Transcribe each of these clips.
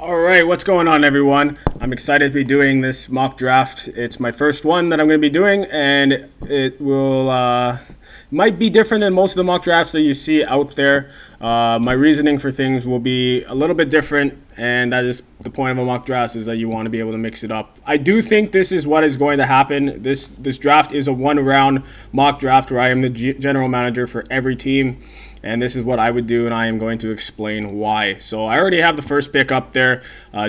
All right, what's going on, everyone? I'm excited to be doing this mock draft. It's my first one that I'm going to be doing, and it will might be different than most of the mock drafts that you see out there. My reasoning for things will be a little bit different, and that is the point of a mock draft, is that you want to be able to mix it up. I do think this is what is going to happen. This draft is a one-round mock draft where I am the general manager for every team. And this is what I would do, and I am going to explain why. So I already have the first pick up there.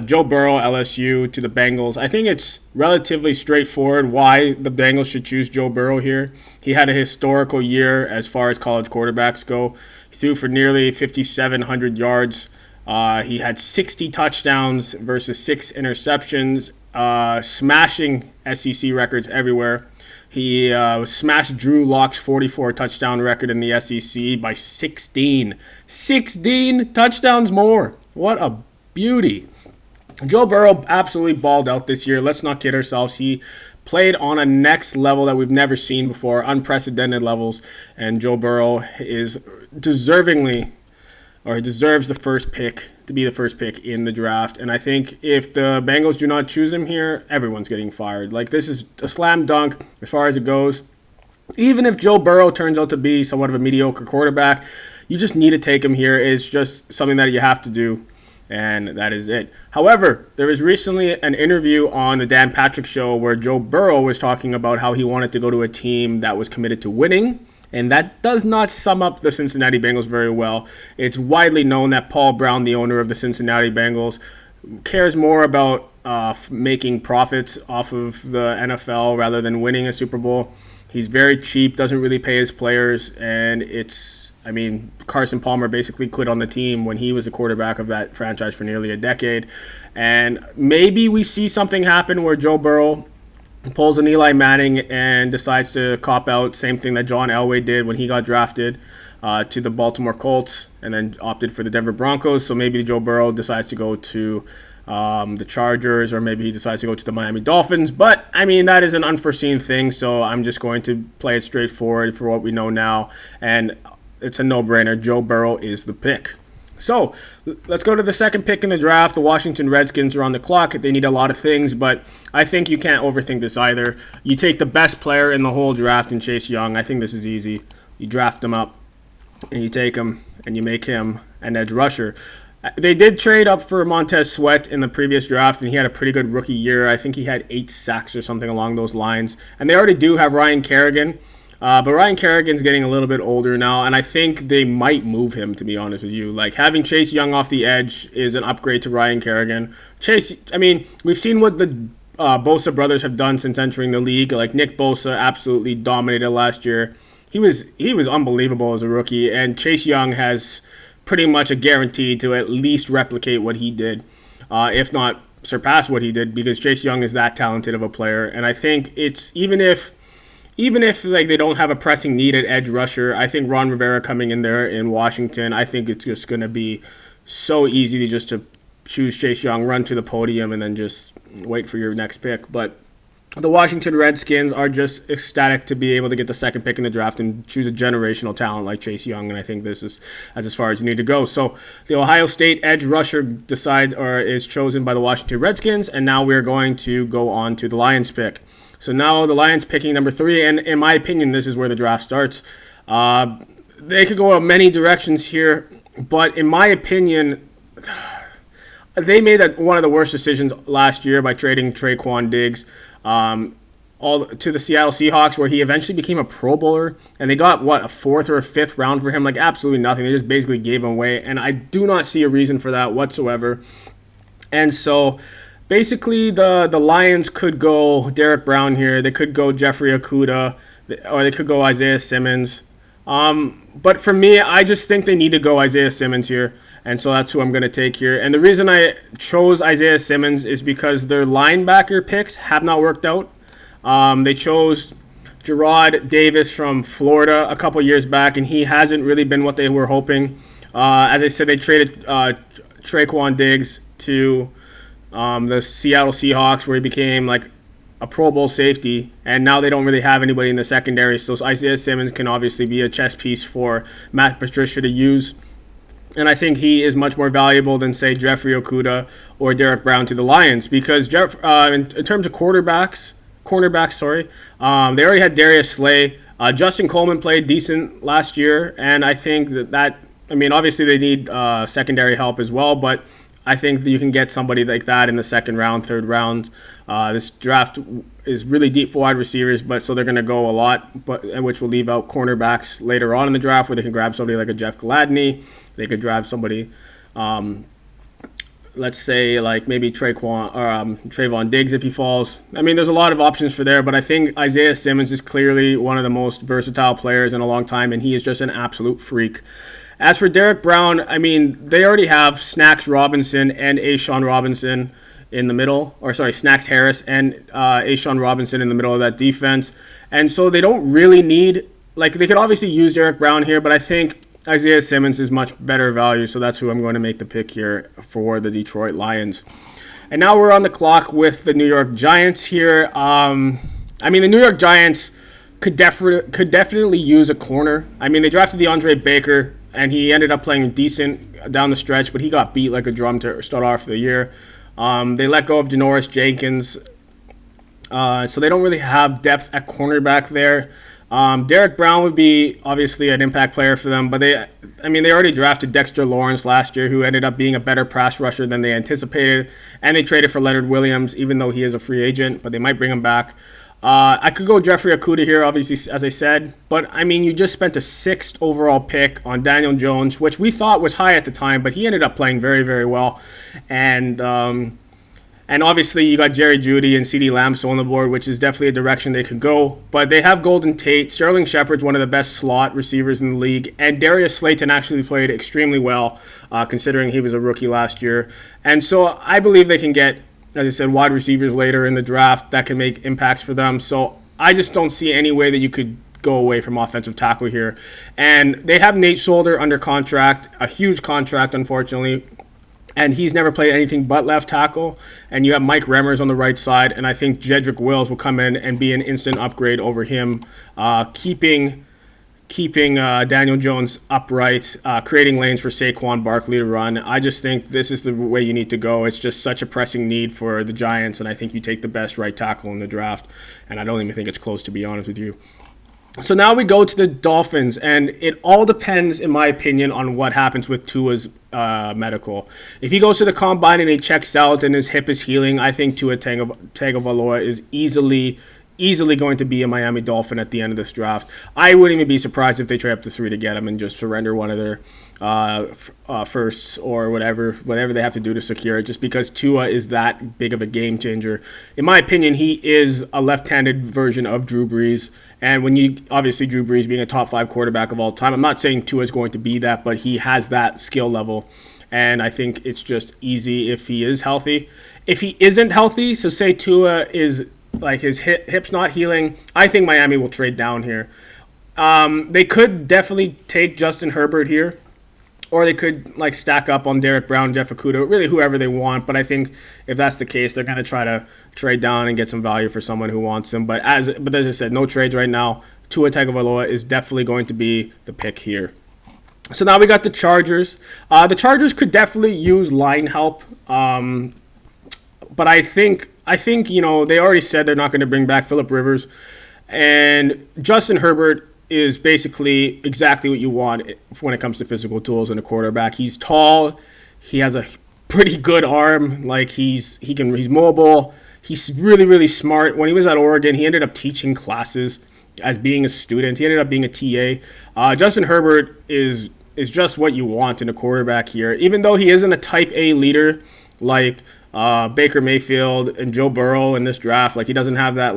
Joe Burrow, LSU, to the Bengals. I think it's relatively straightforward why the Bengals should choose Joe Burrow here. He had a historical year as far as college quarterbacks go. He threw for nearly 5,700 yards. He had 60 touchdowns versus 6 interceptions, smashing SEC records everywhere. He smashed Drew Lock's 44 touchdown record in the SEC by 16. 16 touchdowns more. What a beauty. Joe Burrow absolutely balled out this year. Let's not kid ourselves. He played on a next level that we've never seen before, unprecedented levels. And Joe Burrow is deserves the first pick, to be the first pick in the draft. And I think if the Bengals do not choose him here, everyone's getting fired. Like, this is a slam dunk as far as it goes. Even if Joe Burrow turns out to be somewhat of a mediocre quarterback, you just need to take him here. It's just something that you have to do, and that is it. However, there was recently an interview on the Dan Patrick Show where Joe Burrow was talking about how he wanted to go to a team that was committed to winning. And that does not sum up the Cincinnati Bengals very well. It's widely known that Paul Brown, the owner of the Cincinnati Bengals, cares more about making profits off of the NFL rather than winning a Super Bowl. He's very cheap, doesn't really pay his players, and Carson Palmer basically quit on the team when he was the quarterback of that franchise for nearly a decade. And maybe we see something happen where Joe Burrow pulls an Eli Manning and decides to cop out, same thing that John Elway did when he got drafted to the Baltimore Colts and then opted for the Denver Broncos. So maybe Joe Burrow decides to go to the Chargers, or maybe he decides to go to the Miami Dolphins. But, that is an unforeseen thing, so I'm just going to play it straightforward for what we know now. And it's a no-brainer. Joe Burrow is the pick. So, let's go to the second pick in the draft. The Washington Redskins are on the clock. They need a lot of things, but I think you can't overthink this either. You take the best player in the whole draft in Chase Young. I think this is easy. You draft him up, and you take him, and you make him an edge rusher. They did trade up for Montez Sweat in the previous draft, and he had a pretty good rookie year. I think he had 8 sacks or something along those lines. And they already do have Ryan Kerrigan. But Ryan Kerrigan's getting a little bit older now, and I think they might move him, to be honest with you. Like, having Chase Young off the edge is an upgrade to Ryan Kerrigan. We've seen what the Bosa brothers have done since entering the league. Like, Nick Bosa absolutely dominated last year. He was unbelievable as a rookie, and Chase Young has pretty much a guarantee to at least replicate what he did, if not surpass what he did, because Chase Young is that talented of a player. And I think it's even if they don't have a pressing need at edge rusher, I think Ron Rivera coming in there in Washington, I think it's just going to be so easy to choose Chase Young, run to the podium, and then just wait for your next pick. But the Washington Redskins are just ecstatic to be able to get the second pick in the draft and choose a generational talent like Chase Young, and I think this is as far as you need to go. So the Ohio State edge rusher is chosen by the Washington Redskins, and now we're going to go on to the Lions pick. So now the Lions picking number 3, and in my opinion, this is where the draft starts. They could go in many directions here, but in my opinion, they made one of the worst decisions last year by trading Traquan Diggs to the Seattle Seahawks, where he eventually became a Pro Bowler, and they got, a 4th or a 5th round for him? Like, absolutely nothing. They just basically gave him away, and I do not see a reason for that whatsoever. And so basically, the Lions could go Derek Brown here. They could go Jeffrey Okudah, or they could go Isaiah Simmons. But for me, I just think they need to go Isaiah Simmons here, and so that's who I'm going to take here. And the reason I chose Isaiah Simmons is because their linebacker picks have not worked out. They chose Gerard Davis from Florida a couple years back, and he hasn't really been what they were hoping. As I said, they traded Traquan Diggs to the Seattle Seahawks, where he became like a Pro Bowl safety, and now they don't really have anybody in the secondary. So Isaiah Simmons can obviously be a chess piece for Matt Patricia to use. And I think he is much more valuable than, say, Jeffrey Okudah or Derek Brown to the Lions, because in terms of cornerbacks, they already had Darius Slay. Justin Coleman played decent last year, and I think obviously they need secondary help as well, but I think that you can get somebody like that in the second round, third round. This draft is really deep for wide receivers, so they're going to go a lot, which will leave out cornerbacks later on in the draft, where they can grab somebody like a Jeff Gladney. They could grab somebody, let's say, like maybe Trayvon Diggs if he falls. There's a lot of options for there, but I think Isaiah Simmons is clearly one of the most versatile players in a long time, and he is just an absolute freak. As for Derek Brown, they already have Snacks Robinson and A'Shawn Robinson in the middle, Snacks Harris and A'Shawn Robinson in the middle of that defense. And so they don't really need, they could obviously use Derek Brown here, but I think Isaiah Simmons is much better value, so that's who I'm going to make the pick here for the Detroit Lions. And now we're on the clock with the New York Giants here. The New York Giants could definitely use a corner. They drafted DeAndre Baker, and he ended up playing decent down the stretch, but he got beat like a drum to start off the year. They let go of Janoris Jenkins, so they don't really have depth at cornerback there. Derek Brown would be obviously an impact player for them, but they already drafted Dexter Lawrence last year, who ended up being a better pass rusher than they anticipated, and they traded for Leonard Williams, even though he is a free agent, but they might bring him back. I could go Jeffrey Okudah here, obviously, as I said. But, you just spent a 6th overall pick on Daniel Jones, which we thought was high at the time, but he ended up playing very, very well. And obviously, you got Jerry Jeudy and CeeDee Lamb still on the board, which is definitely a direction they could go. But they have Golden Tate. Sterling Shepard's one of the best slot receivers in the league. And Darius Slayton actually played extremely well, considering he was a rookie last year. And so I believe they can get, as I said, wide receivers later in the draft that can make impacts for them. So I just don't see any way that you could go away from offensive tackle here. And they have Nate Solder under contract, a huge contract, unfortunately. And he's never played anything but left tackle. And you have Mike Remmers on the right side. And I think Jedrick Wills will come in and be an instant upgrade over him, keeping Daniel Jones upright, creating lanes for Saquon Barkley to run. I just think this is the way you need to go. It's just such a pressing need for the Giants, and I think you take the best right tackle in the draft, and I don't even think it's close, to be honest with you. So now we go to the Dolphins, and it all depends, in my opinion, on what happens with Tua's medical. If he goes to the combine and he checks out and his hip is healing, I think Tua Tagovailoa is easily going to be a Miami Dolphin at the end of this draft. I wouldn't even be surprised if they trade up to 3 to get him and just surrender one of their firsts or whatever they have to do to secure it, just because Tua is that big of a game changer. In my opinion, he is a left-handed version of Drew Brees. And obviously Drew Brees being a top 5 quarterback of all time, I'm not saying Tua is going to be that, but he has that skill level. And I think it's just easy if he is healthy. If he isn't healthy, so say Tua is his hip's not healing, I think Miami will trade down here. They could definitely take Justin Herbert here, or they could stack up on Derek Brown, Jeff Okudah, really whoever they want. But I think if that's the case, they're going to try to trade down and get some value for someone who wants him. But as I said, no trades right now. Tua Tagovailoa is definitely going to be the pick here. So now we got the Chargers. The Chargers could definitely use line help, but I think they already said they're not going to bring back Phillip Rivers, and Justin Herbert is basically exactly what you want when it comes to physical tools in a quarterback. He's tall, he has a pretty good arm, he's mobile, he's really, really smart. When he was at Oregon, he ended up teaching classes as being a student. He ended up being a TA. Justin Herbert is just what you want in a quarterback here, even though he isn't a type A leader like Baker Mayfield and Joe Burrow in this draft. He doesn't have that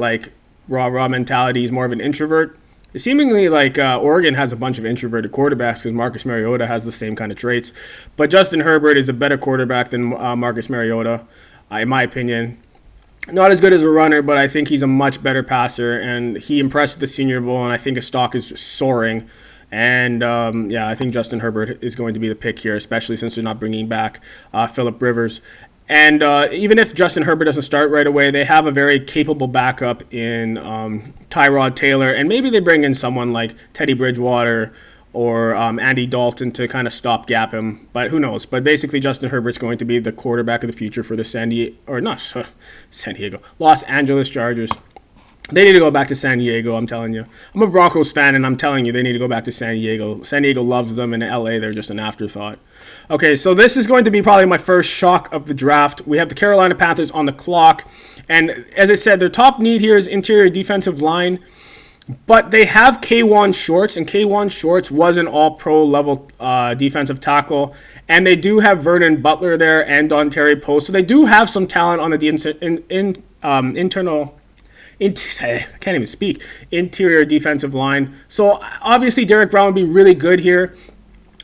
rah mentality. He's more of an introvert. Seemingly Oregon has a bunch of introverted quarterbacks because Marcus Mariota has the same kind of traits. But Justin Herbert is a better quarterback than Marcus Mariota, in my opinion. Not as good as a runner, but I think he's a much better passer, and he impressed at the Senior Bowl, and I think his stock is soaring. And, I think Justin Herbert is going to be the pick here, especially since they're not bringing back Phillip Rivers. And even if Justin Herbert doesn't start right away, they have a very capable backup in Tyrod Taylor. And maybe they bring in someone like Teddy Bridgewater or Andy Dalton to kind of stopgap him. But who knows? But basically, Justin Herbert's going to be the quarterback of the future for the Los Angeles Chargers. They need to go back to San Diego, I'm telling you. I'm a Broncos fan, and I'm telling you, they need to go back to San Diego. San Diego loves them, and in LA, they're just an afterthought. Okay, so this is going to be probably my first shock of the draft. We have the Carolina Panthers on the clock, and as I said, their top need here is interior defensive line, but they have K1 Shorts, and K1 Shorts was an all-pro level defensive tackle, and they do have Vernon Butler there and Don Terry Post, so they do have some talent on the I can't even speak. Interior defensive line. So obviously Derek Brown would be really good here,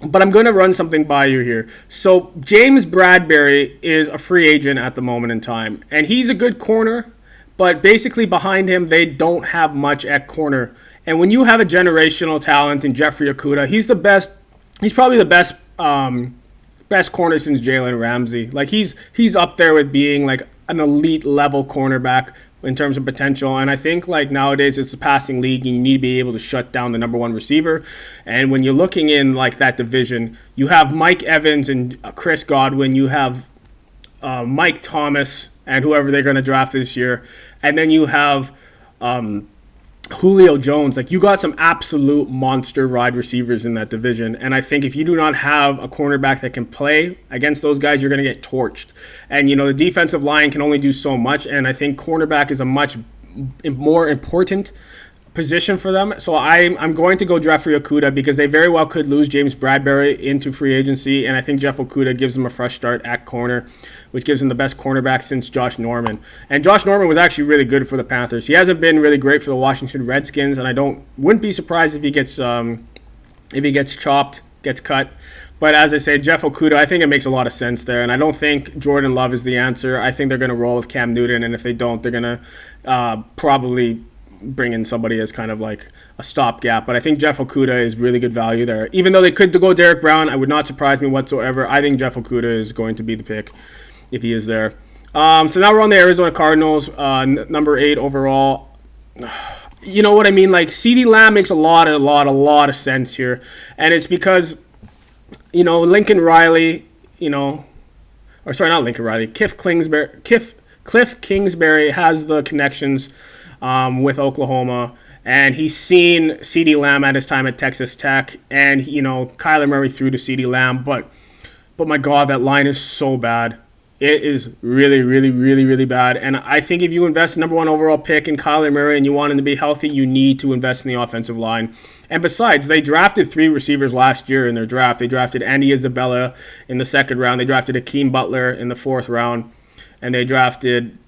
but I'm going to run something by you here. So James Bradbury is a free agent at the moment in time, and he's a good corner, but basically behind him they don't have much at corner. And when you have a generational talent in Jeffrey Okudah, he's the best. He's probably the best corner since Jalen Ramsey. Like he's up there with being like an elite level cornerback in terms of potential, and I think like nowadays it's a passing league and you need to be able to shut down the number one receiver. And when you're looking in like that division, you have Mike Evans and Chris Godwin, you have Mike Thomas and whoever they're going to draft this year, and then you have Julio Jones. Like, you got some absolute monster wide receivers in that division, and I think if you do not have a cornerback that can play against those guys, you're going to get torched. And the defensive line can only do so much, and I think cornerback is a much more important position for them. So I'm going to go Jeffrey Okudah because they very well could lose James Bradbury into free agency, and I think Jeff Okudah gives them a fresh start at corner, which gives them the best cornerback since Josh Norman. And Josh Norman was actually really good for the Panthers. He hasn't been really great for the Washington Redskins, and wouldn't be surprised if he gets chopped, gets cut. But as I say, Jeff Okudah, I think it makes a lot of sense there, and I don't think Jordan Love is the answer. I think they're going to roll with Cam Newton, and if they don't, they're going to probably bring in somebody as kind of like a stopgap. But I think Jeff Okudah is really good value there. Even though they could go Derek Brown, I would not surprise me whatsoever. I think Jeff Okudah is going to be the pick if he is there. So now we're on the Arizona Cardinals, number 8 overall. You know what I mean? Like, CeeDee Lamb makes a lot of sense here, and it's because Lincoln Riley, Cliff Kingsbury has the connections with Oklahoma, and he's seen CeeDee Lamb at his time at Texas Tech, and Kyler Murray threw to CeeDee Lamb, but my God, that line is so bad. It is really, really, really, really bad. And I think if you invest number 1 overall pick in Kyler Murray and you want him to be healthy, you need to invest in the offensive line. And besides, they drafted 3 receivers last year in their draft. They drafted Andy Isabella in the 2nd round. They drafted Akeem Butler in the 4th round. And they drafted,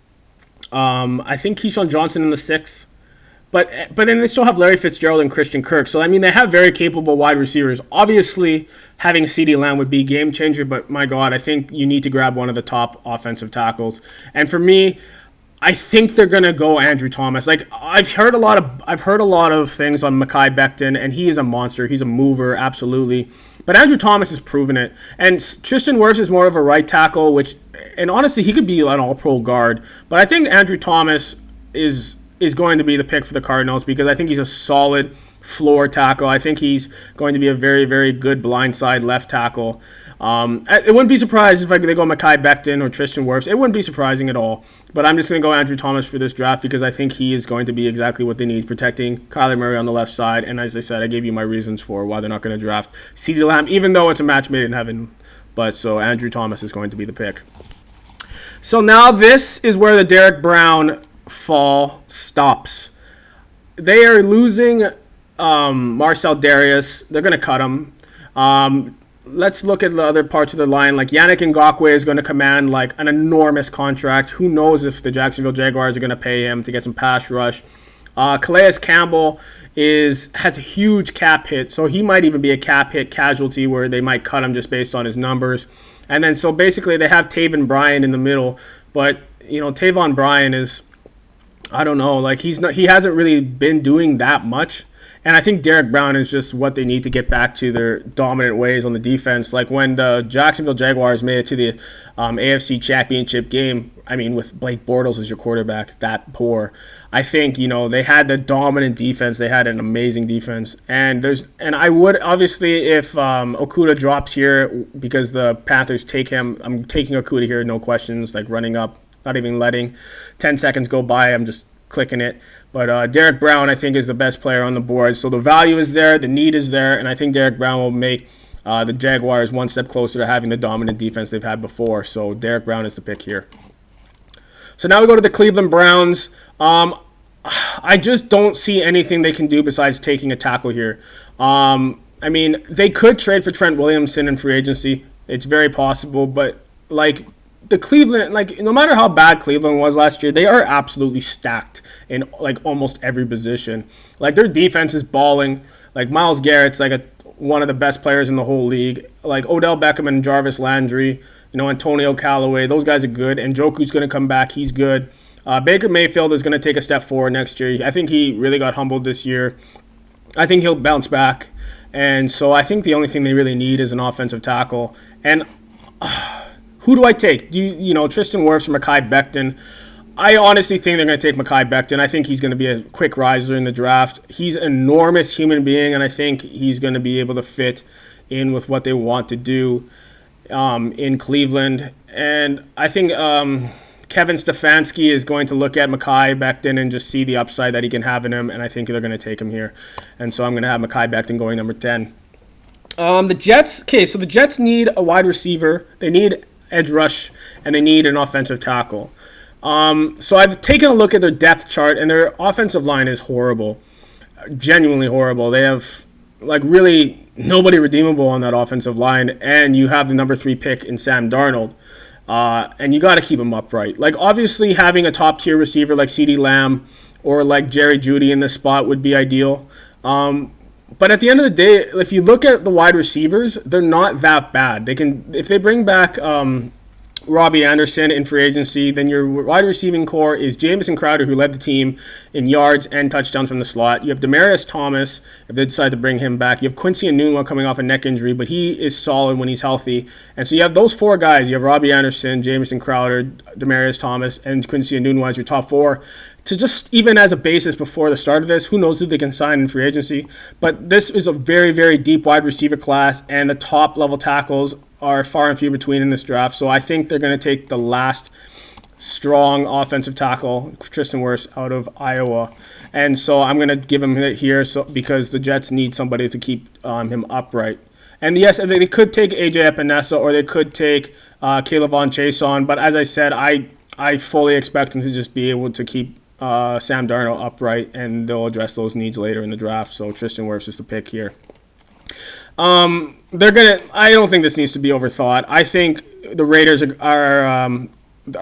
I think, Keyshawn Johnson in the 6th. But then they still have Larry Fitzgerald and Christian Kirk. So, I mean, they have very capable wide receivers. Obviously, having CeeDee Lamb would be a game changer, but my God, I think you need to grab one of the top offensive tackles. And for me, I think they're going to go Andrew Thomas. Like, I've heard a lot of things on Mekhi Becton, and he is a monster. He's a mover, absolutely. But Andrew Thomas has proven it. And Tristan Wirfs is more of a right tackle, and honestly, he could be an all-pro guard. But I think Andrew Thomas is going to be the pick for the Cardinals because I think he's a solid floor tackle. I think he's going to be a very, very good blindside left tackle. It wouldn't be surprised if they go Mekhi Becton or Tristan Wirfs. It wouldn't be surprising at all. But I'm just going to go Andrew Thomas for this draft because I think he is going to be exactly what they need, protecting Kyler Murray on the left side. And as I said, I gave you my reasons for why they're not going to draft CeeDee Lamb, even though it's a match made in heaven. But so Andrew Thomas is going to be the pick. So now this is where the Derek Brown fall stops. They are losing Marcel Darius. They're going to cut him. Let's look at the other parts of the line. Like, Yannick Ngakoue is going to command like an enormous contract. Who knows if the Jacksonville Jaguars are going to pay him to get some pass rush. Calais Campbell has a huge cap hit, so he might even be a cap hit casualty where they might cut him just based on his numbers. And then so basically they have Taven Bryan in the middle, but Taven Bryan is, I don't know, like he hasn't really been doing that much. And I think Derek Brown is just what they need to get back to their dominant ways on the defense. Like when the Jacksonville Jaguars made it to the AFC Championship game, I mean, with Blake Bortles as your quarterback, that poor. I think, they had the dominant defense. They had an amazing defense. And I would, obviously, if Okudah drops here because the Panthers take him, I'm taking Okudah here, no questions, like running up, not even letting 10 seconds go by. I'm just clicking it. But Derek Brown, I think, is the best player on the board. So the value is there, the need is there, and I think Derek Brown will make the Jaguars one step closer to having the dominant defense they've had before. So Derek Brown is the pick here. So now we go to the Cleveland Browns. I just don't see anything they can do besides taking a tackle here. I mean, they could trade for Trent Williamson in free agency. It's very possible, but the Cleveland, no matter how bad Cleveland was last year, they are absolutely stacked in almost every position. Their defense is balling. Myles Garrett's one of the best players in the whole league. Odell Beckham and Jarvis Landry, Antonio Callaway, those guys are good. And Njoku's going to come back. He's good. Baker Mayfield is going to take a step forward next year. I think he really got humbled this year. I think he'll bounce back. And so I think the only thing they really need is an offensive tackle. And who do I take? Tristan Wirfs or Mekhi Becton? I honestly think they're going to take Mekhi Becton. I think he's going to be a quick riser in the draft. He's an enormous human being, and I think he's going to be able to fit in with what they want to do in Cleveland. And I think Kevin Stefanski is going to look at Mekhi Becton and just see the upside that he can have in him, and I think they're going to take him here. And so I'm going to have Mekhi Becton going number 10. The Jets, so the Jets need a wide receiver. They need edge rush, and they need an offensive tackle. So I've taken a look at their depth chart, and their offensive line is horrible. Genuinely horrible. They have, really nobody redeemable on that offensive line, and you have the number 3 pick in Sam Darnold. And you got to keep him upright. Obviously, having a top-tier receiver like CeeDee Lamb or Jerry Jeudy in this spot would be ideal. But at the end of the day, if you look at the wide receivers, they're not that bad. If they bring back Robbie Anderson in free agency, then your wide receiving core is Jamison Crowder, who led the team in yards and touchdowns from the slot. You have Demaryius Thomas, if they decide to bring him back. You have Quincy Enunwa coming off a neck injury, but he is solid when he's healthy. And so you have those 4 guys. You have Robbie Anderson, Jamison Crowder, Demaryius Thomas, and Quincy Enunwa as your top 4. To just even as a basis before the start of this, who knows who they can sign in free agency. But this is a very, very deep wide receiver class, and the top level tackles are far and few between in this draft. So I think they're going to take the last strong offensive tackle, Tristan Wirfs, out of Iowa. And so I'm going to give him it here because the Jets need somebody to keep him upright. And yes, they could take AJ Epinesa, or they could take Caleb Von Chason. But as I said, I fully expect them to just be able to keep Sam Darnold upright, and they'll address those needs later in the draft. So Tristan Wirfs is the pick here. I don't think this needs to be overthought. I think the Raiders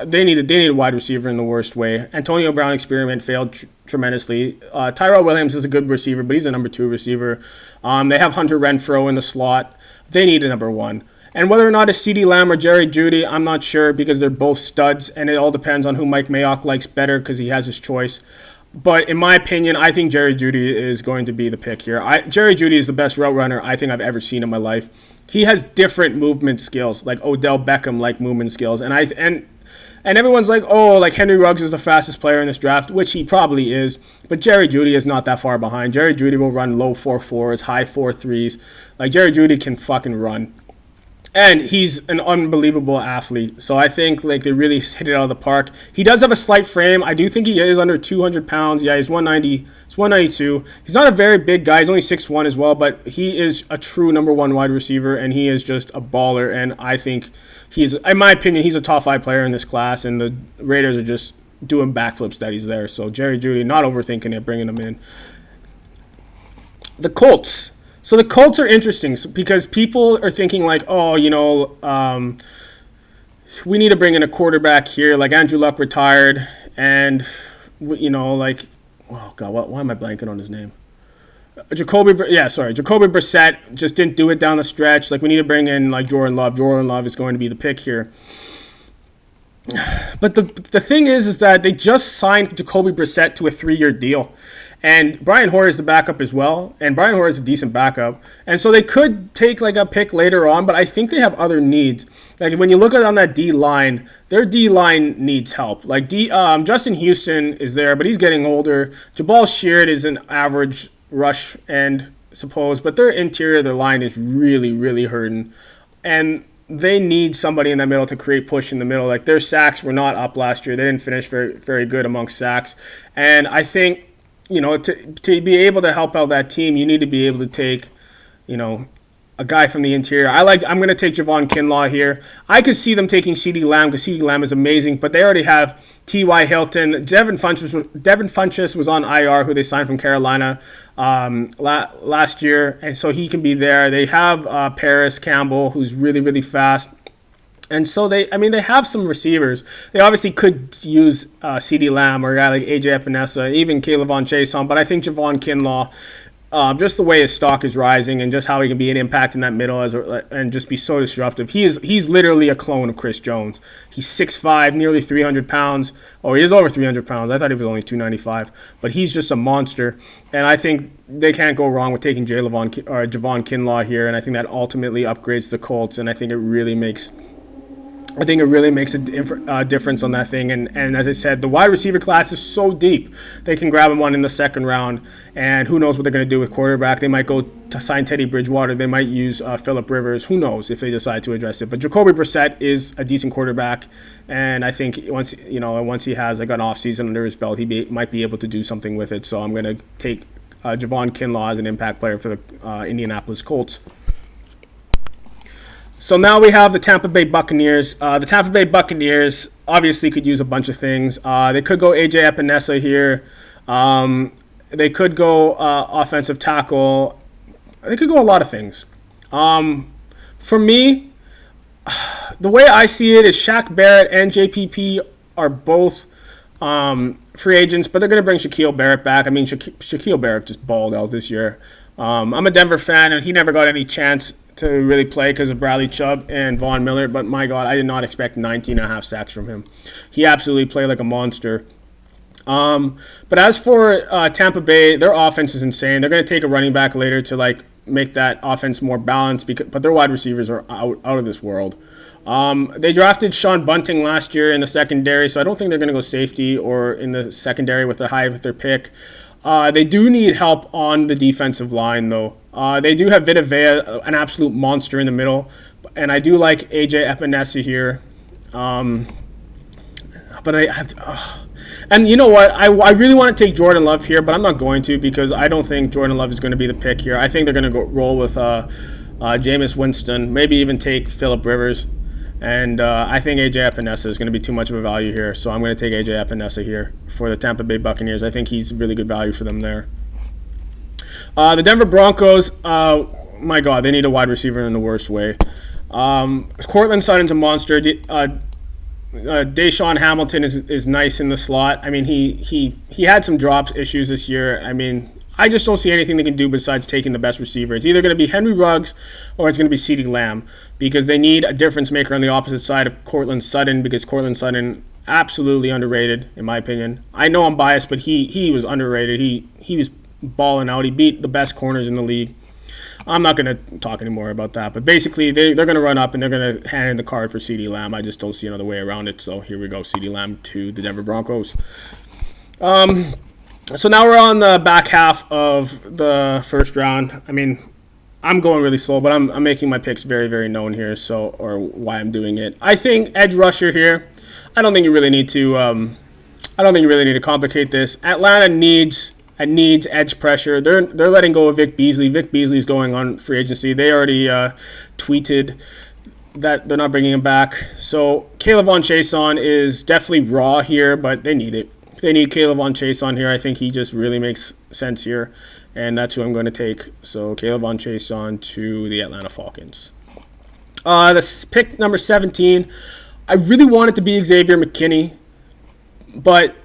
they need a wide receiver in the worst way. Antonio Brown experiment failed tremendously. Tyrell Williams is a good receiver, but he's a number 2 receiver. They have Hunter Renfrow in the slot. They need a number 1. And whether or not it's CeeDee Lamb or Jerry Jeudy, I'm not sure, because they're both studs, and it all depends on who Mike Mayock likes better because he has his choice. But in my opinion, I think Jerry Jeudy is going to be the pick here. Jerry Jeudy is the best route runner I think I've ever seen in my life. He has different movement skills, like Odell Beckham-like movement skills. And everyone's like, Henry Ruggs is the fastest player in this draft, which he probably is. But Jerry Jeudy is not that far behind. Jerry Jeudy will run low 4.4s, high 4.3s. Jerry Jeudy can fucking run. And he's an unbelievable athlete. So I think they really hit it out of the park. He does have a slight frame. I do think he is under 200 pounds. Yeah, he's 190. He's 192. He's not a very big guy. He's only 6'1" as well, but he is a true number 1 wide receiver, and he is just a baller. And I think in my opinion, he's a top 5 player in this class, and the Raiders are just doing backflips that he's there. So Jerry Jeudy, not overthinking it, bringing him in. The Colts. So the Colts are interesting because people are thinking we need to bring in a quarterback here. Andrew Luck retired, and why am I blanking on his name? Jacoby Brissett just didn't do it down the stretch. We need to bring in Jordan Love. Jordan Love is going to be the pick here. But the thing is that they just signed Jacoby Brissett to a 3-year deal. And Brian Hoyer is the backup as well, and Brian Hoyer is a decent backup. And so they could take like a pick later on, but I think they have other needs. Like when you look at on that D line, their D line needs help. Like Justin Houston is there, but he's getting older. Jabal Sheard is an average rush end, suppose, but their interior, their line is really, really hurting. And they need somebody in the middle to create push in the middle. Like their sacks were not up last year. They didn't finish very, very good amongst sacks. And I think, to be able to help out that team, you need to be able to take, a guy from the interior. I'm going to take Javon Kinlaw here. I could see them taking CeeDee Lamb because CeeDee Lamb is amazing, but they already have T.Y. Hilton. Devin Funchess was on IR, who they signed from Carolina last year, and so he can be there. They have Paris Campbell, who's really, really fast. And so they have some receivers. They obviously could use CeeDee Lamb or a guy like A.J. Epinesa, even Caleb Von Chason, but I think Javon Kinlaw, just the way his stock is rising and just how he can be an impact in that middle and just be so disruptive. He's literally a clone of Chris Jones. He's 6'5", nearly 300 pounds. Oh, he is over 300 pounds. I thought he was only 295. But he's just a monster. And I think they can't go wrong with taking Javon Kinlaw here. And I think that ultimately upgrades the Colts. And I think it really makes a difference on that thing. And as I said, the wide receiver class is so deep. They can grab one in the second round. And who knows what they're going to do with quarterback. They might go to sign Teddy Bridgewater. They might use Phillip Rivers. Who knows if they decide to address it. But Jacoby Brissett is a decent quarterback. And I think once he has like an offseason under his belt, he might be able to do something with it. So I'm going to take Javon Kinlaw as an impact player for the Indianapolis Colts. So now we have the Tampa Bay Buccaneers. The Tampa Bay Buccaneers obviously could use a bunch of things. They could go A.J. Epinesa here. They could go offensive tackle. They could go a lot of things. For me, the way I see it is Shaq Barrett and JPP are both free agents, but they're going to bring Shaquille Barrett back. I mean, Shaquille Barrett just balled out this year. I'm a Denver fan, and he never got any chance to really play because of Bradley Chubb and Von Miller, but my God, I did not expect 19.5 sacks from him. He absolutely played like a monster. But as for Tampa Bay, their offense is insane. They're going to take a running back later to make that offense more balanced, but their wide receivers are out of this world. They drafted Sean Bunting last year in the secondary, so I don't think they're going to go safety or in the secondary with their pick. They do need help on the defensive line, though. They do have Vita Vea, an absolute monster in the middle, and I do like A.J. Epinesa here. But I have to, and you know what? I really want to take Jordan Love here, but I'm not going to because I don't think Jordan Love is going to be the pick here. I think they're going to roll with Jameis Winston, maybe even take Phillip Rivers. And I think A.J. Epinesa is going to be too much of a value here, so I'm going to take A.J. Epinesa here for the Tampa Bay Buccaneers. I think he's really good value for them there. The Denver Broncos, my God, they need a wide receiver in the worst way. Cortland Sutton's a monster. Deshaun Hamilton is nice in the slot. I mean, he had some drops issues this year. I mean, I just don't see anything they can do besides taking the best receiver. It's either going to be Henry Ruggs or it's going to be CeeDee Lamb because they need a difference maker on the opposite side of Cortland Sutton because Cortland Sutton absolutely underrated in my opinion. I know I'm biased, but he was underrated. He was balling out. He beat the best corners in the league. I'm not going to talk anymore about that, but basically they're going to run up and they're going to hand in the card for CeeDee Lamb. I just don't see another way around it. So here we go, CeeDee Lamb to the Denver Broncos. So now we're on the back half of the first round. I mean, I'm going really slow, but I'm making my picks very, very known here. Or why I'm doing it. I think edge rusher here. I don't think you really need to. I don't think you really need to complicate this. Atlanta needs edge pressure. They're letting go of Vic Beasley. Vic Beasley's going on free agency. They already tweeted that they're not bringing him back. So Caleb Von Chason is definitely raw here, but they need it. They need Caleb Von Chason here. I think he just really makes sense here, and that's who I'm going to take. So Caleb Von Chason to the Atlanta Falcons. The pick number 17, I really want it to be Xavier McKinney, but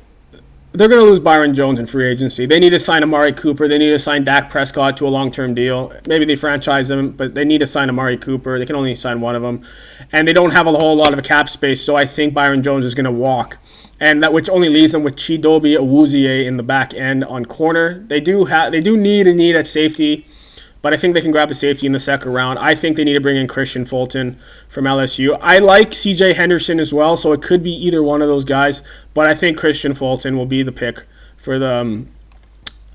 they're going to lose Byron Jones in free agency. They need to sign Amari Cooper. They need to sign Dak Prescott to a long-term deal. Maybe they franchise him, but they need to sign Amari Cooper. They can only sign one of them. And they don't have a whole lot of a cap space, so I think Byron Jones is going to walk. And that which only leaves them with Chidobe Awuzie in the back end on corner. They do need a need at safety, but I think they can grab a safety in the second round. I think they need to bring in Christian Fulton from LSU. I like C.J. Henderson as well, so it could be either one of those guys. But I think Christian Fulton will be the pick for the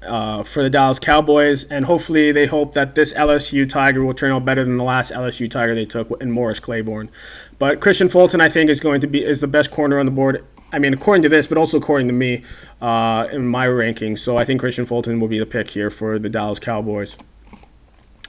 Dallas Cowboys, and hopefully they hope that this LSU Tiger will turn out better than the last LSU Tiger they took in Morris Claiborne. But Christian Fulton, I think, is the best corner on the board. I mean, according to this, but also according to me in my rankings. So I think Christian Fulton will be the pick here for the Dallas Cowboys.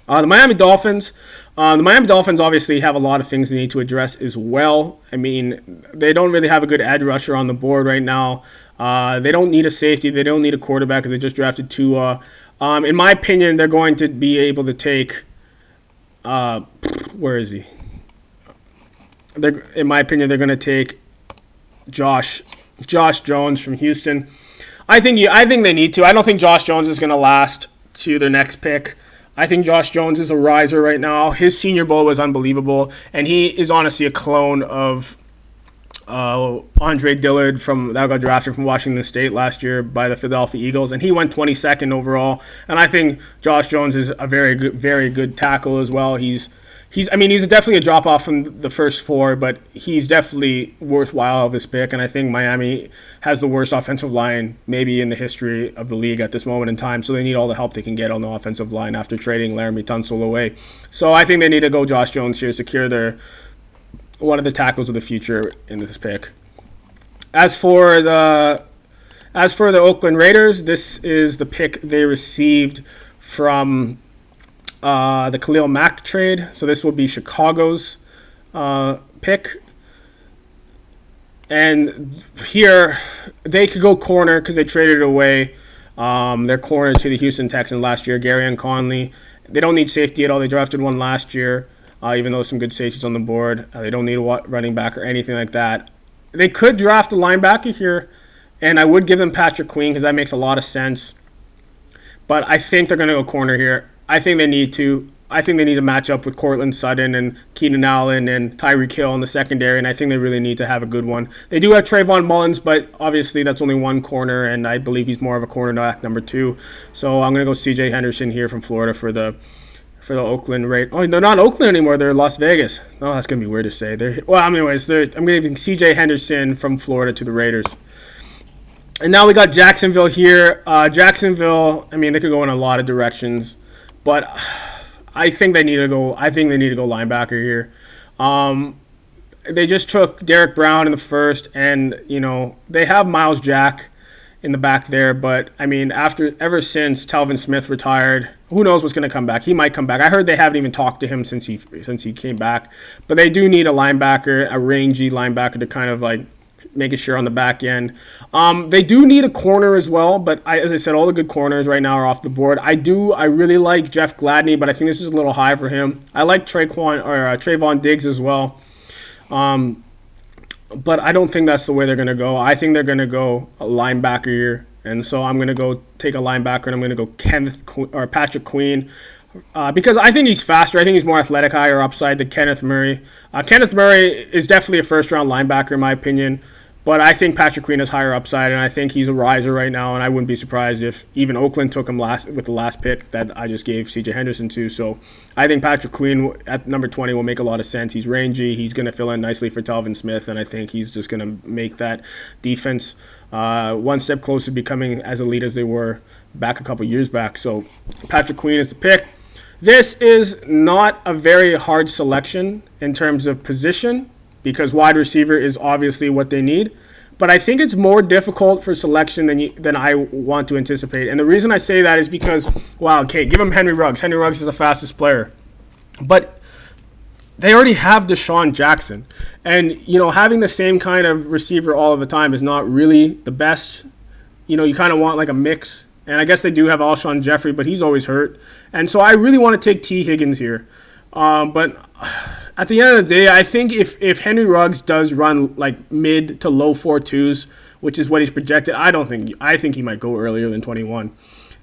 The Miami Dolphins. The Miami Dolphins obviously have a lot of things they need to address as well. I mean, they don't really have a good edge rusher on the board right now. They don't need a safety. They don't need a quarterback because they just drafted Tua. In my opinion, they're going to be able to take... where is he? In my opinion, they're going to take Josh Jones from Houston. I think they need to. I don't think Josh Jones is going to last to their next pick. I think Josh Jones is a riser right now. His Senior Bowl was unbelievable, and he is honestly a clone of Andre Dillard that got drafted from Washington State last year by the Philadelphia Eagles, and he went 22nd overall. And I think Josh Jones is a very good tackle as well. He's definitely a drop off from the first four, but he's definitely worthwhile of this pick. And I think Miami has the worst offensive line maybe in the history of the league at this moment in time. So they need all the help they can get on the offensive line after trading Laramie Tunsil away. So I think they need to go Josh Jones here, secure one of the tackles of the future in this pick. As for the Oakland Raiders, this is the pick they received from the Khalil Mack trade. So this will be Chicago's pick. And here, they could go corner because they traded away their corner to the Houston Texans last year, Garyon Conley. They don't need safety at all. They drafted one last year, even though some good safeties on the board. They don't need a running back or anything like that. They could draft a linebacker here, and I would give them Patrick Queen because that makes a lot of sense. But I think they're going to go corner here. I think they need to match up with Cortland Sutton and Keenan Allen and Tyreek Hill in the secondary, and I think they really need to have a good one. They do have Trayvon Mullins, but obviously that's only one corner, and I believe he's more of a cornerback number 2. So I'm going to go C.J. Henderson here from Florida for the Oakland Raiders. Oh, they're not Oakland anymore. They're Las Vegas. Oh, that's going to be weird to say. I'm giving C.J. Henderson from Florida to the Raiders. And now we got Jacksonville here. Jacksonville, they could go in a lot of directions. But I think they need to go linebacker here. They just took Derek Brown in the first, and they have Miles Jack in the back there. But ever since Talvin Smith retired, who knows what's going to come back? He might come back. I heard they haven't even talked to him since he came back. But they do need a linebacker, a rangy linebacker to kind of making sure on the back end. They do need a corner as well, but as I said, all the good corners right now are off the board. I really like Jeff Gladney, but I think this is a little high for him. I like Trayvon Diggs as well. But I don't think that's the way they're going to go. I think they're going to go a linebacker here. And so I'm going to go take a linebacker, and I'm going to go Patrick Queen. Because I think he's faster. I think he's more athletic, higher upside than Kenneth Murray. Kenneth Murray is definitely a first-round linebacker in my opinion. But I think Patrick Queen has higher upside, and I think he's a riser right now, and I wouldn't be surprised if even Oakland took him with the last pick that I just gave C.J. Henderson to. So I think Patrick Queen at number 20 will make a lot of sense. He's rangy. He's going to fill in nicely for Talvin Smith, and I think he's just going to make that defense one step closer to becoming as elite as they were back a couple years back. So Patrick Queen is the pick. This is not a very hard selection in terms of position, because wide receiver is obviously what they need. But I think it's more difficult for selection than I want to anticipate. And the reason I say that is because, give him Henry Ruggs. Henry Ruggs is the fastest player. But they already have Deshaun Jackson. And, having the same kind of receiver all of the time is not really the best. You kind of want like a mix. And I guess they do have Alshon Jeffrey, but he's always hurt. And so I really want to take T. Higgins here. But at the end of the day, I think if Henry Ruggs does run like mid to low 4.2s, which is what he's projected. I think he might go earlier than 21.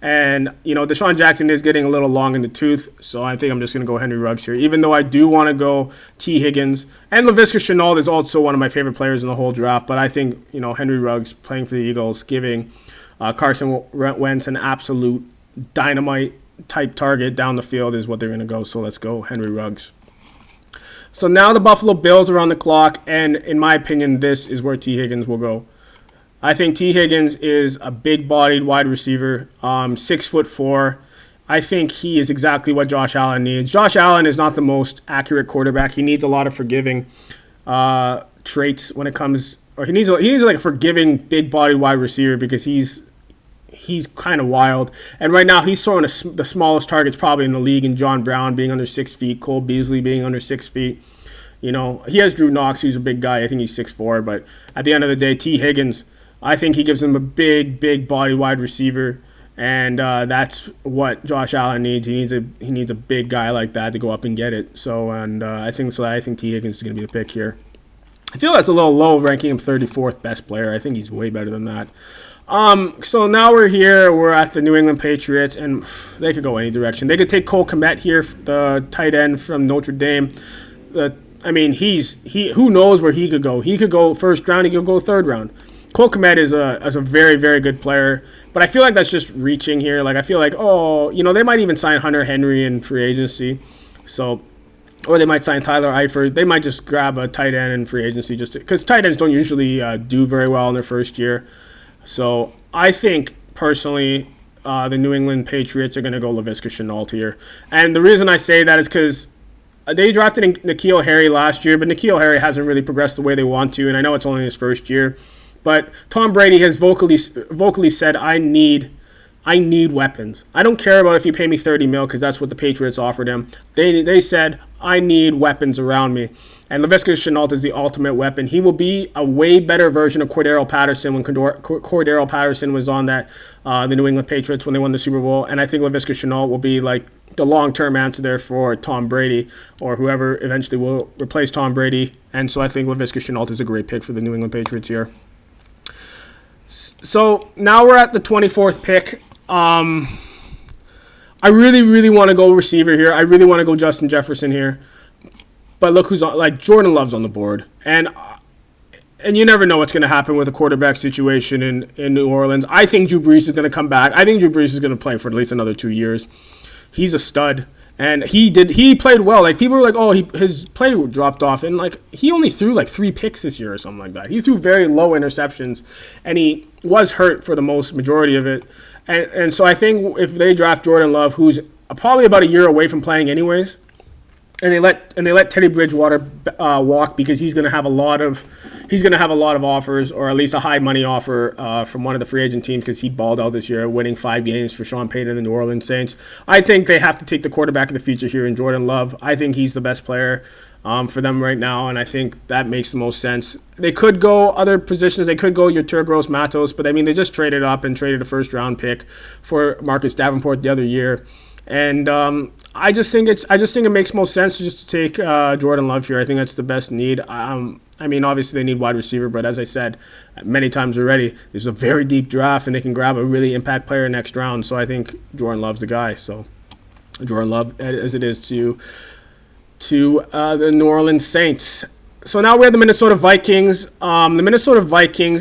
And, Deshaun Jackson is getting a little long in the tooth, so I think I'm just going to go Henry Ruggs here, even though I do want to go T. Higgins. And Laviska Shenault is also one of my favorite players in the whole draft, but I think, Henry Ruggs playing for the Eagles, giving Carson Wentz an absolute dynamite-type target down the field is what they're going to go, so let's go Henry Ruggs. So now the Buffalo Bills are on the clock, and in my opinion, this is where T. Higgins will go. I think T. Higgins is a big-bodied wide receiver, 6'4". I think he is exactly what Josh Allen needs. Josh Allen is not the most accurate quarterback. He needs a lot of forgiving traits when it comes, or he needs like a forgiving, big-bodied wide receiver because he's kind of wild. And right now he's throwing the smallest targets probably in the league, in John Brown being under 6 feet, Cole Beasley being under 6 feet. He has Drew Knox, who's a big guy. I think he's 6'4", but at the end of the day, T. Higgins, I think he gives him a big body wide receiver, and that's what Josh Allen needs. He needs a big guy like that to go up and get it. I think T. Higgins is going to be the pick here. I feel that's a little low, ranking him 34th best player. I think he's way better than that. So now we're at the New England Patriots, and they could go any direction. They could take Cole Kmet here, the tight end from Notre Dame. Who knows where he could go? He could go first round. He could go third round. Cole Kmet is a very, very good player, but I feel like that's just reaching here. Like, I feel like, they might even sign Hunter Henry in free agency, or they might sign Tyler Eifert. They might just grab a tight end in free agency because tight ends don't usually do very well in their first year. So I think, personally, the New England Patriots are going to go Laviska Shenault here. And the reason I say that is because they drafted N'Keal Harry last year, but N'Keal Harry hasn't really progressed the way they want to, and I know it's only his first year. But Tom Brady has vocally said, I need weapons. I don't care about if you pay me $30 million because that's what the Patriots offered him. They said, I need weapons around me. And Laviska Shenault is the ultimate weapon. He will be a way better version of Cordero Patterson when Cordero Patterson was on the New England Patriots when they won the Super Bowl. And I think Laviska Shenault will be like the long-term answer there for Tom Brady or whoever eventually will replace Tom Brady. And so I think Laviska Shenault is a great pick for the New England Patriots here. So now we're at the 24th pick. I really, really want to go receiver here. I really want to go Justin Jefferson here. But look who's on. Like, Jordan Love's on the board. And you never know what's going to happen with a quarterback situation in New Orleans. I think Drew Brees is going to come back. I think Drew Brees is going to play for at least another 2 years. He's a stud. And he played well. Like, people were like, his play dropped off. And, like, he only threw, 3 picks this year or something like that. He threw very low interceptions. And he was hurt for the majority of it. And so I think if they draft Jordan Love, who's probably about a year away from playing anyways, and they let Teddy Bridgewater walk because he's going to have a lot of offers, or at least a high money offer from one of the free agent teams because he balled out this year, winning 5 games for Sean Payton and the New Orleans Saints. I think they have to take the quarterback of the future here in Jordan Love. I think he's the best player for them right now, and I think that makes the most sense. They could go other positions. They could go Yetur Gross-Matos, but they just traded up and traded a first-round pick for Marcus Davenport the other year. And I just think it makes most sense just to take Jordan Love here. I think that's the best need. Obviously they need wide receiver, but as I said many times already, there's a very deep draft, and they can grab a really impact player next round. So I think Jordan Love's the guy. So Jordan Love, as it is to the New Orleans Saints. So now we have the Minnesota Vikings.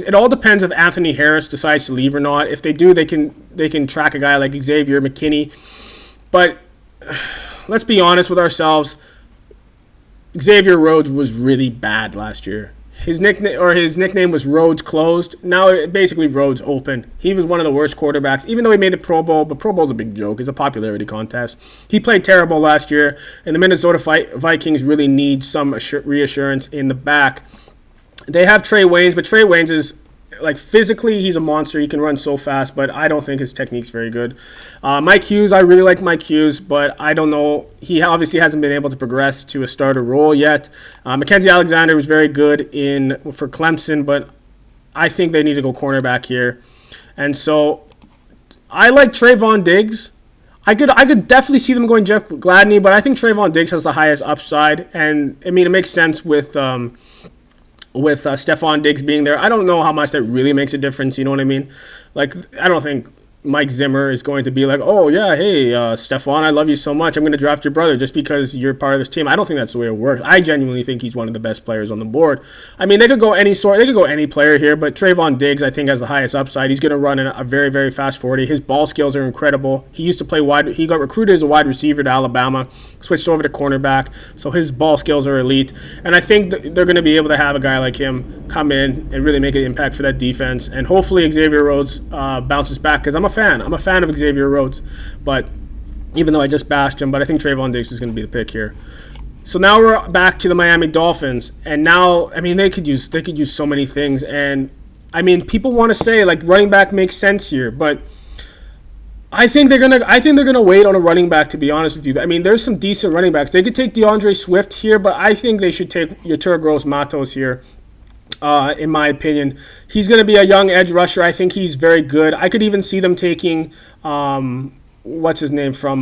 It all depends if Anthony Harris decides to leave or not. If they do, they can track a guy like Xavier McKinney. But let's be honest with ourselves. Xavier Rhodes was really bad last year. His nickname was Rhodes Closed. Now basically Rhodes Open. He was one of the worst quarterbacks, even though he made the Pro Bowl. But Pro Bowl's a big joke. It's a popularity contest. He played terrible last year, and the Minnesota Vikings really need some reassurance in the back. They have Trey Waynes, but Trey Waynes is, physically, he's a monster. He can run so fast, but I don't think his technique's very good. Mike Hughes, I really like Mike Hughes, but I don't know. He obviously hasn't been able to progress to a starter role yet. Mackenzie Alexander was very good for Clemson, but I think they need to go cornerback here. And so I like Trayvon Diggs. I could definitely see them going Jeff Gladney, but I think Trayvon Diggs has the highest upside, and it makes sense with with Stephon Diggs being there. I don't know how much that really makes a difference. You know what I mean? Like, I don't think Mike Zimmer is going to be like, oh, yeah, hey, Stephon, I love you so much. I'm going to draft your brother just because you're part of this team. I don't think that's the way it works. I genuinely think he's one of the best players on the board. I mean, they could go any player here, but Trayvon Diggs, I think, has the highest upside. He's going to run in a very, very fast 40. His ball skills are incredible. He used to play wide. He got recruited as a wide receiver to Alabama, switched over to cornerback, so his ball skills are elite. And I think they're going to be able to have a guy like him come in and really make an impact for that defense. And hopefully Xavier Rhodes bounces back, because I'm a fan of Xavier Rhodes, but even though I just bashed him, but I think Trayvon Diggs is going to be the pick here. So now we're back to the Miami Dolphins, and now, I mean, they could use so many things, and I mean, people want to say like running back makes sense here, but I think they're gonna wait on a running back, to be honest with you. I mean, there's some decent running backs. They could take DeAndre Swift here, but I think they should take Yetur Gross-Matos here. In my opinion, he's going to be a young edge rusher. I think he's very good. I could even see them taking, what's his name from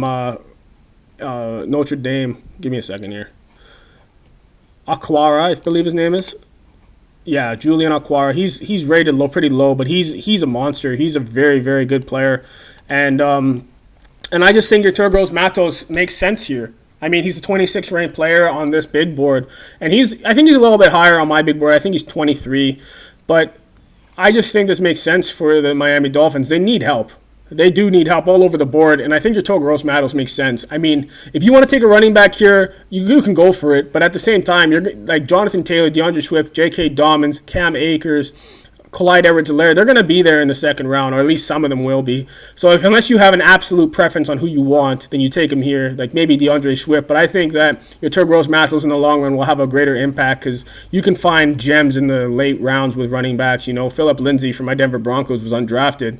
Notre Dame. Give me a second here. Aquara, I believe his name is. Yeah, Julian Aquara. He's rated pretty low, but he's a monster. He's a very, very good player, and I just think Yetur Gross-Matos makes sense here. I mean, he's the 26th ranked player on this big board, and I think he's a little bit higher on my big board. I think he's 23, but I just think this makes sense for the Miami Dolphins. They need help. They do need help all over the board, and I think Yetur Gross-Matos makes sense. I mean, if you want to take a running back here, you can go for it, but at the same time, you're like Jonathan Taylor, DeAndre Swift, J.K. Dobbins, Cam Akers, Clyde Edwards-Helaire, they're going to be there in the second round, or at least some of them will be. So unless you have an absolute preference on who you want, then you take him here, like maybe DeAndre Swift. But I think that Yetur Gross-Matos in the long run will have a greater impact, because you can find gems in the late rounds with running backs. You know, Phillip Lindsay from my Denver Broncos was undrafted.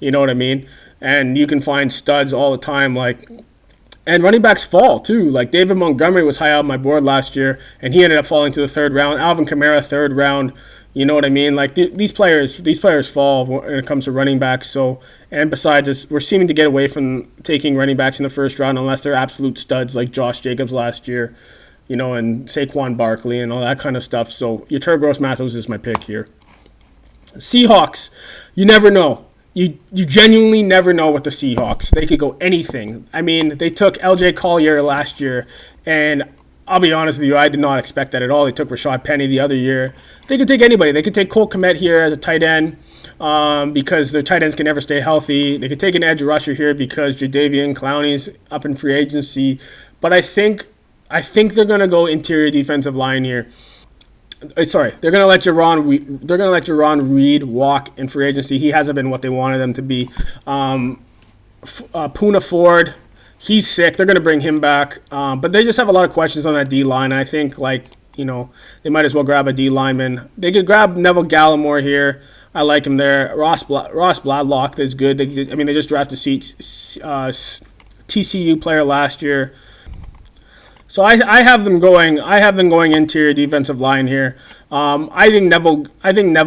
You know what I mean? And you can find studs all the time, and running backs fall too. Like David Montgomery was high on my board last year, and he ended up falling to the third round. Alvin Kamara, third round. You know what I mean? Like these players fall when it comes to running backs. So, and besides, we're seeming to get away from taking running backs in the first round unless they're absolute studs like Josh Jacobs last year, you know, and Saquon Barkley and all that kind of stuff. So Yetur Gross-Matos is my pick here. Seahawks, you never know. You genuinely never know with the Seahawks. They could go anything. I mean, they took LJ Collier last year, and I'll be honest with you, I did not expect that at all. They took Rashad Penny the other year. They could take anybody. They could take Cole Kmet here as a tight end because their tight ends can never stay healthy. They could take an edge rusher here because Jadeveon Clowney's up in free agency. But I think they're going to go interior defensive line here. Sorry, they're going to let Jaron Reed walk in free agency. He hasn't been what they wanted him to be. Poona Ford, he's sick. They're going to bring him back. But they just have a lot of questions on that D-line. I think, they might as well grab a D lineman. They could grab Neville Gallimore here. I like him there. Ross Bladlock is good. They just drafted TCU player last year. So I have them going interior defensive line here. I think Neville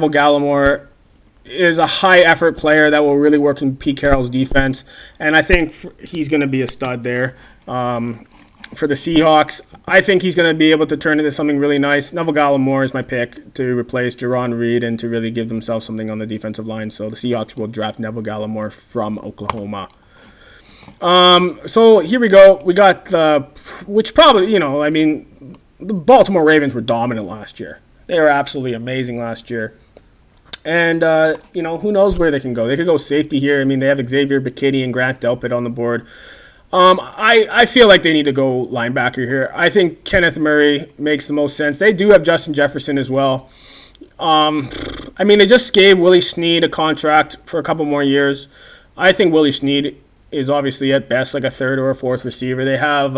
Gallimore is a high effort player that will really work in Pete Carroll's defense, and I think he's going to be a stud there. For the Seahawks, I think he's going to be able to turn into something really nice. Neville Gallimore is my pick to replace Jaron Reed and to really give themselves something on the defensive line. So the Seahawks will draft Neville Gallimore from Oklahoma. So here we go. We got the Baltimore Ravens were dominant last year. They were absolutely amazing last year. And, who knows where they can go. They could go safety here. I mean, they have Xavier Bikini and Grant Delpit on the board. I feel like they need to go linebacker here. I think Kenneth Murray makes the most sense. They do have Justin Jefferson as well. They just gave Willie Snead a contract for a couple more years. I think Willie Snead is obviously at best like a third or a fourth receiver. They have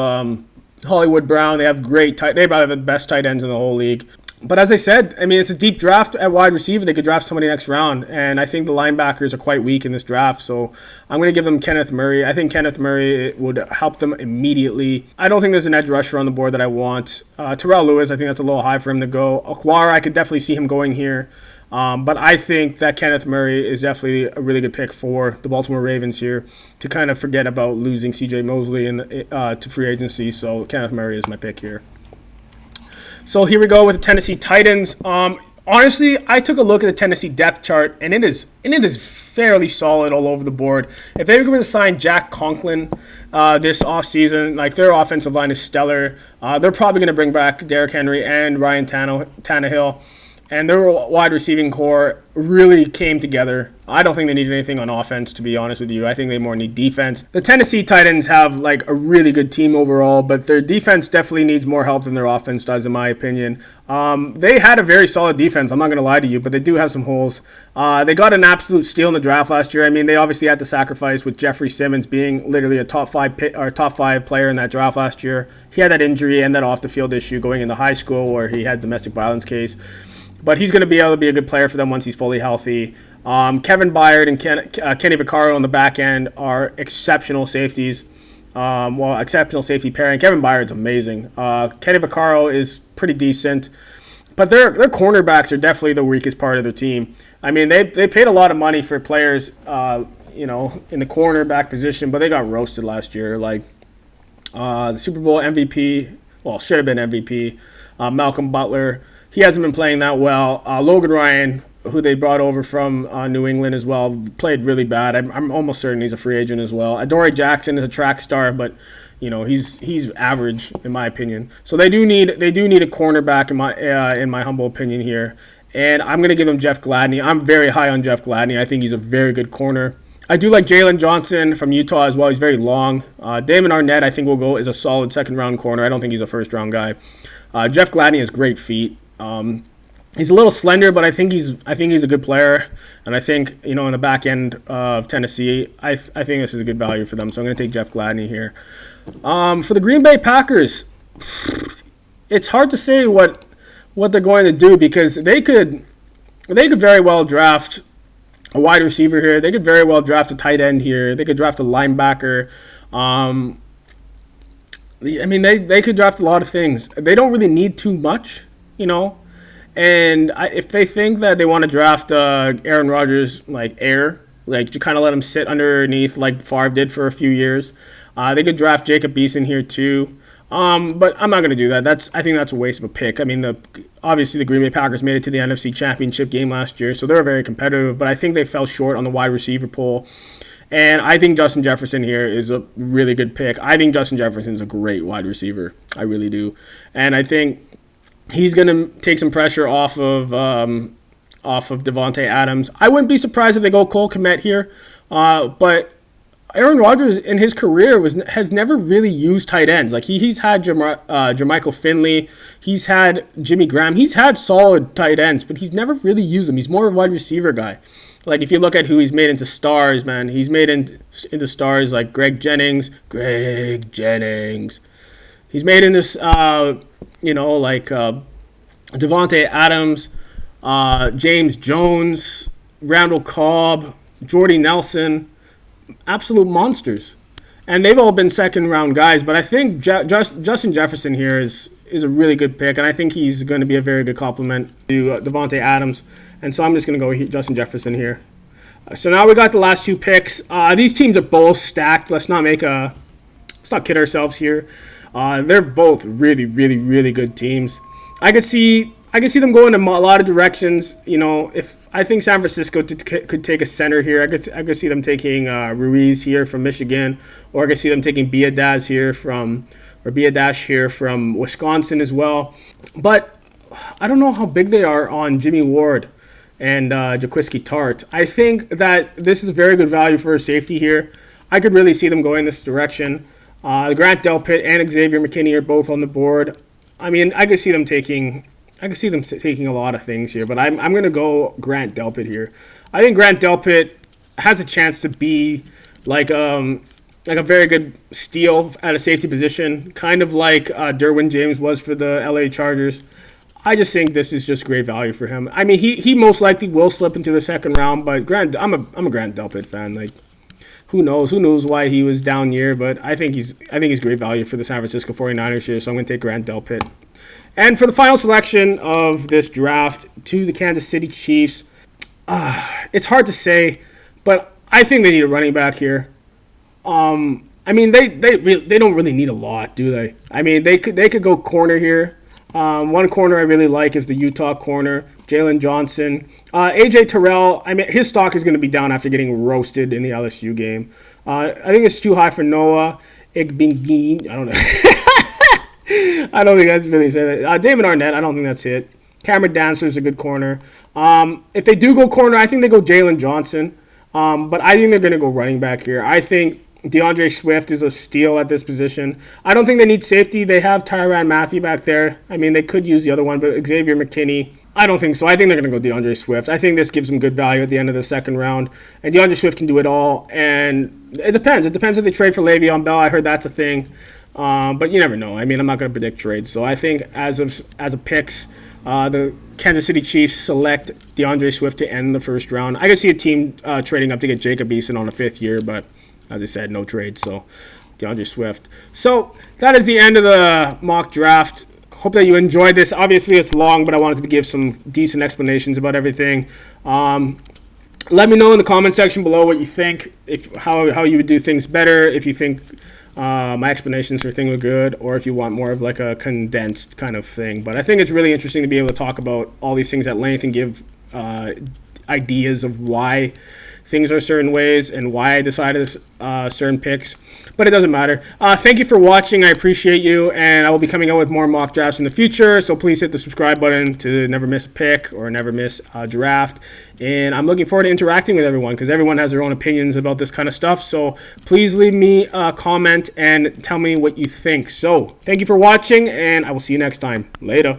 Hollywood Brown. They have they probably have the best tight ends in the whole league. But as I said, it's a deep draft at wide receiver. They could draft somebody next round, and I think the linebackers are quite weak in this draft, so I'm going to give them Kenneth Murray. I think Kenneth Murray would help them immediately. I don't think there's an edge rusher on the board that I want. Terrell Lewis, I think that's a little high for him to go. Okwara, I could definitely see him going here. But I think that Kenneth Murray is definitely a really good pick for the Baltimore Ravens here to kind of forget about losing C.J. Mosley to free agency, so Kenneth Murray is my pick here. So here we go with the Tennessee Titans. Honestly, I took a look at the Tennessee depth chart, and it is fairly solid all over the board. If they were going to sign Jack Conklin this offseason, like their offensive line is stellar. They're probably going to bring back Derrick Henry and Ryan Tannehill. And their wide receiving core really came together. I don't think they need anything on offense, to be honest with you. I think they more need defense. The Tennessee Titans have like a really good team overall, but their defense definitely needs more help than their offense does, in my opinion. They had a very solid defense, I'm not going to lie to you, but they do have some holes. They got an absolute steal in the draft last year. I mean, they obviously had to sacrifice with Jeffrey Simmons being literally a top five player in that draft last year. He had that injury and that off-the-field issue going into high school where he had domestic violence case. But he's going to be able to be a good player for them once he's fully healthy. Kevin Byard and Kenny Vaccaro on the back end are exceptional safeties. Exceptional safety pairing. Kevin Byard's amazing. Kenny Vaccaro is pretty decent. But their cornerbacks are definitely the weakest part of their team. I mean, they paid a lot of money for players, in the cornerback position, but they got roasted last year. Like the Super Bowl MVP, should have been MVP, Malcolm Butler. He hasn't been playing that well. Logan Ryan, who they brought over from New England as well, played really bad. I'm almost certain he's a free agent as well. Adoree Jackson is a track star, but he's average in my opinion. So they do need a cornerback in my humble opinion here. And I'm gonna give them Jeff Gladney. I'm very high on Jeff Gladney. I think he's a very good corner. I do like Jalen Johnson from Utah as well. He's very long. Damon Arnett, I think, will go as a solid second-round corner. I don't think he's a first-round guy. Jeff Gladney has great feet. He's a little slender, but I think he's a good player, and I think in the back end of Tennessee, I think this is a good value for them. So I'm going to take Jeff Gladney here. For the Green Bay Packers, it's hard to say what they're going to do because they could very well draft a wide receiver here. They could very well draft a tight end here. They could draft a linebacker. They could draft a lot of things. They don't really need too much. And if they think that they want to draft Aaron Rodgers to kind of let him sit underneath like Favre did for a few years, they could draft Jacob Eason here too. But I'm not going to do that. I think that's a waste of a pick. I mean, obviously the Green Bay Packers made it to the NFC Championship game last year, so they're very competitive. But I think they fell short on the wide receiver pool. And I think Justin Jefferson here is a really good pick. I think Justin Jefferson is a great wide receiver. I really do. And I think he's going to take some pressure off of Devontae Adams. I wouldn't be surprised if they go Cole Kmet here, but Aaron Rodgers in his career has never really used tight ends. Like he's had Jermichael Finley, he's had Jimmy Graham, he's had solid tight ends, but he's never really used them. He's more of a wide receiver guy. Like if you look at who he's made into stars, man, he's made into stars like Greg Jennings. He's made into Devontae Adams, James Jones, Randall Cobb, Jordy Nelson, absolute monsters. And they've all been second-round guys, but I think Justin Jefferson here is a really good pick, and I think he's going to be a very good complement to Devontae Adams. And so I'm just going to go with Justin Jefferson here. So now we got the last two picks. These teams are both stacked. Let's not kid ourselves here. They're both really, really, really good teams. I could see them going in a lot of directions. If I think San Francisco could take a center here, I could see them taking Ruiz here from Michigan, or I could see them taking Biadasz here from Wisconsin as well. But I don't know how big they are on Jimmy Ward and Jaquiski Tartt. I think that this is a very good value for a safety here. I could really see them going this direction. Grant Delpit and Xavier McKinney are both on the board. I mean, I could see them taking a lot of things here, but I'm going to go Grant Delpit here. I think Grant Delpit has a chance to be like a very good steal at a safety position, kind of like Derwin James was for the LA Chargers. I just think this is just great value for him. I mean, he most likely will slip into the second round, but I'm a Grant Delpit fan. Like, who knows? Who knows why he was down year, but I think he's great value for the San Francisco 49ers here, so I'm going to take Grant Delpit. And for the final selection of this draft, to the Kansas City Chiefs, it's hard to say, but I think they need a running back here. I mean, they don't really need a lot, do they? I mean, they could go corner here. One corner I really like is the Utah corner, Jalen Johnson. AJ Terrell, I mean, his stock is going to be down after getting roasted in the LSU game. I think it's too high for Noah Igbingin. I don't know. I don't think that's really said it. David Arnett, I don't think that's it. Cameron Dancer is a good corner. If they do go corner, I think they go Jalen Johnson. But I think they're going to go running back here. I think DeAndre Swift is a steal at this position. I don't think they need safety. They have Tyrann Mathieu back there. I mean, they could use the other one, but Xavier McKinney, I don't think so. I think they're going to go DeAndre Swift. I think this gives them good value at the end of the second round. And DeAndre Swift can do it all. And it depends. It depends if they trade for Le'Veon Bell. I heard that's a thing. But you never know. I mean, I'm not going to predict trades. So I think as a picks, the Kansas City Chiefs select DeAndre Swift to end the first round. I could see a team trading up to get Jacob Eason on a 5th year, but as I said, no trade. So DeAndre Swift. So that is the end of the mock draft. Hope that you enjoyed this. Obviously, it's long, but I wanted to give some decent explanations about everything. Let me know in the comment section below what you think, how you would do things better, if you think my explanations for things were good, or if you want more of like a condensed kind of thing. But I think it's really interesting to be able to talk about all these things at length and give ideas of why things are certain ways and why I decided certain picks. But it doesn't matter. Thank you for watching. I appreciate you, and I will be coming out with more mock drafts in the future. So please hit the subscribe button to never miss a pick or never miss a draft. And I'm looking forward to interacting with everyone because everyone has their own opinions about this kind of stuff. So please leave me a comment and tell me what you think. So thank you for watching, and I will see you next time. Later.